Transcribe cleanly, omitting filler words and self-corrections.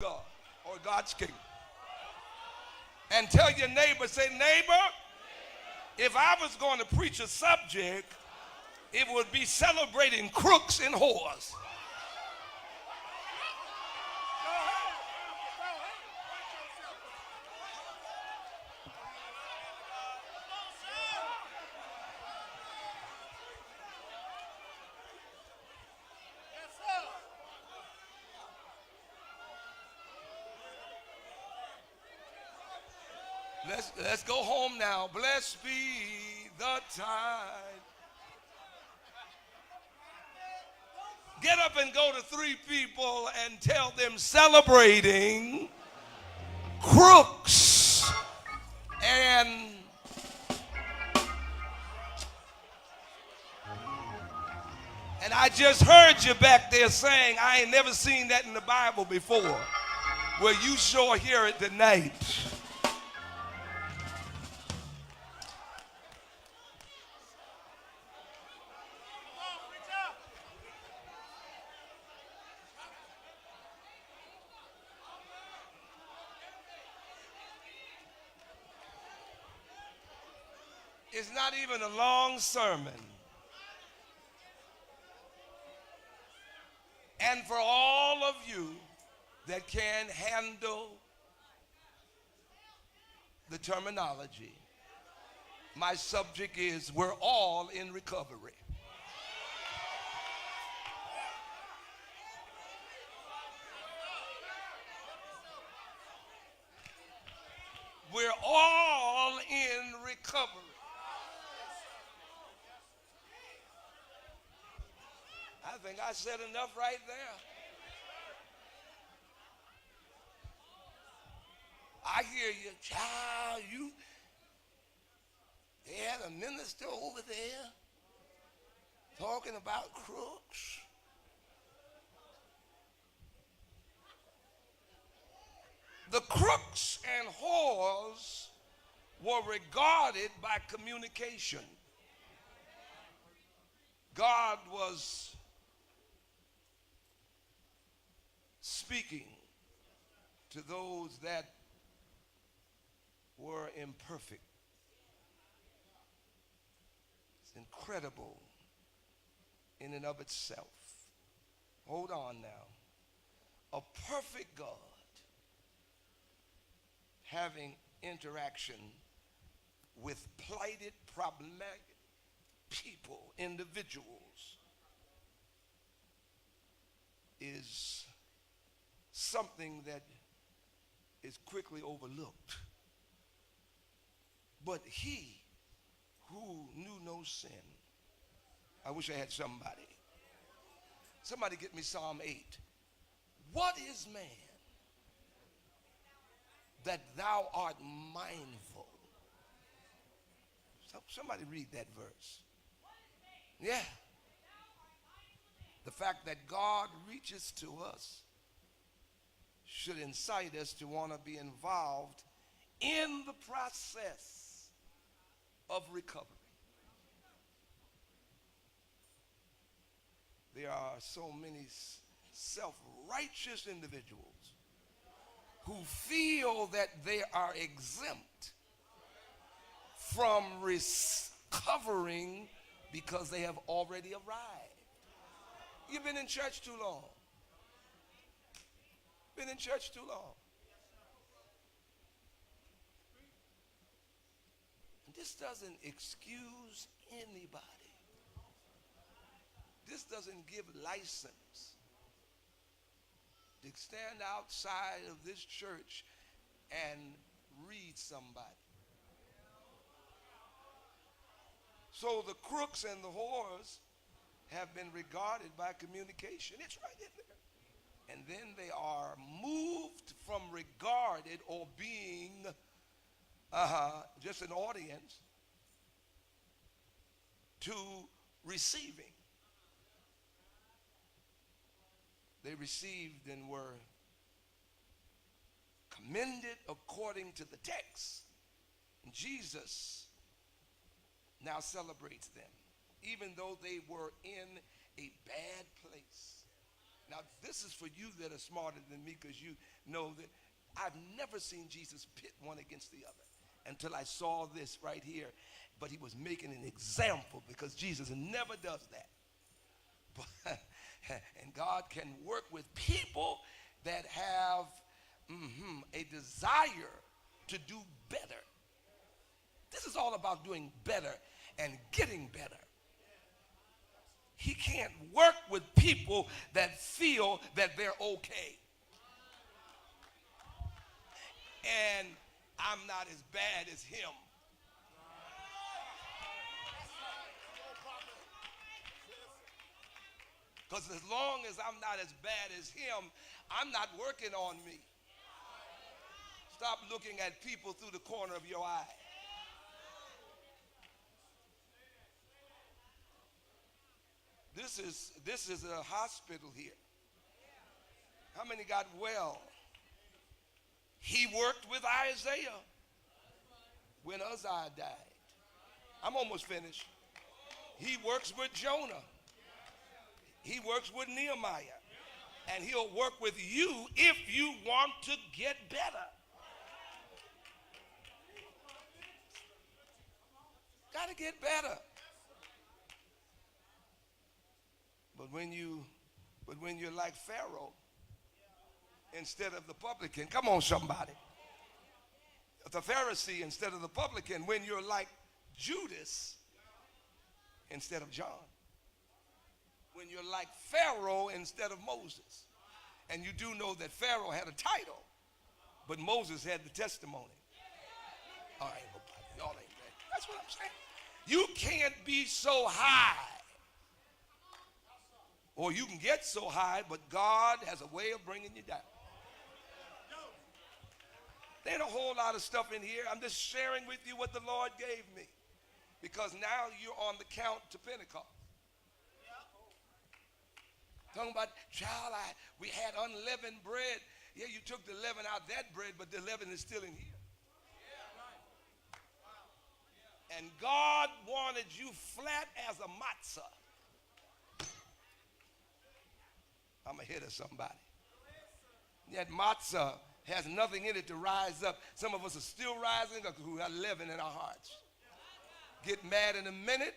God or God's kingdom. And tell your neighbor, say, neighbor, if I was going to preach a subject, it would be celebrating crooks and whores. Let's go home now. Blessed be the tide. Get up and go to 3 people and tell them celebrating crooks and I just heard you back there saying, I ain't never seen that in the Bible before. Well, you sure hear it tonight. It's not even a long sermon. And for all of you that can handle the terminology, my subject is we're all in recovery. We're all in recovery. I think I said enough right there. I hear you, child, they had a minister over there talking about crooks. The crooks and whores were regarded by communication. God was speaking to those that were imperfect. It's incredible in and of itself. Hold on now. A perfect God having interaction with plighted, problematic people, individuals, is something that is quickly overlooked. But he who knew no sin, I wish I had somebody. Somebody get me Psalm 8. What is man that thou art mindful? Somebody read that verse. Yeah. The fact that God reaches to us should incite us to want to be involved in the process of recovery. There are so many self-righteous individuals who feel that they are exempt from recovering because they have already arrived. You've been in church too long. Been in church too long. And this doesn't excuse anybody. This doesn't give license to stand outside of this church and read somebody. So the crooks and the whores have been regarded by communication. It's right in there. And then they are moved from regarded or being just an audience to receiving. They received and were commended according to the text. And Jesus now celebrates them, even though they were in a bad place. Now, this is for you that are smarter than me, because you know that I've never seen Jesus pit one against the other until I saw this right here. But he was making an example, because Jesus never does that. But, and God can work with people that have a desire to do better. This is all about doing better and getting better. He can't work with people that feel that they're okay. And I'm not as bad as him. Because as long as I'm not as bad as him, I'm not working on me. Stop looking at people through the corner of your eye. This is a hospital here. How many got well? He worked with Isaiah when Uzziah died. I'm almost finished. He works with Jonah. He works with Nehemiah. And he'll work with you if you want to get better. Got to get better. But when you're like Pharaoh instead of the publican, come on somebody. The Pharisee instead of the publican, when you're like Judas instead of John. When you're like Pharaoh instead of Moses. And you do know that Pharaoh had a title, but Moses had the testimony. All right, y'all ain't ready. That's what I'm saying. You can't be so high. Or you can get so high, but God has a way of bringing you down. There ain't a whole lot of stuff in here. I'm just sharing with you what the Lord gave me. Because now you're on the count to Pentecost. Talking about, child, we had unleavened bread. Yeah, you took the leaven out of that bread, but the leaven is still in here. And God wanted you flat as a matzah. I'm going to hit at somebody. That matzah has nothing in it to rise up. Some of us are still rising because we have leaven in our hearts. Get mad in a minute,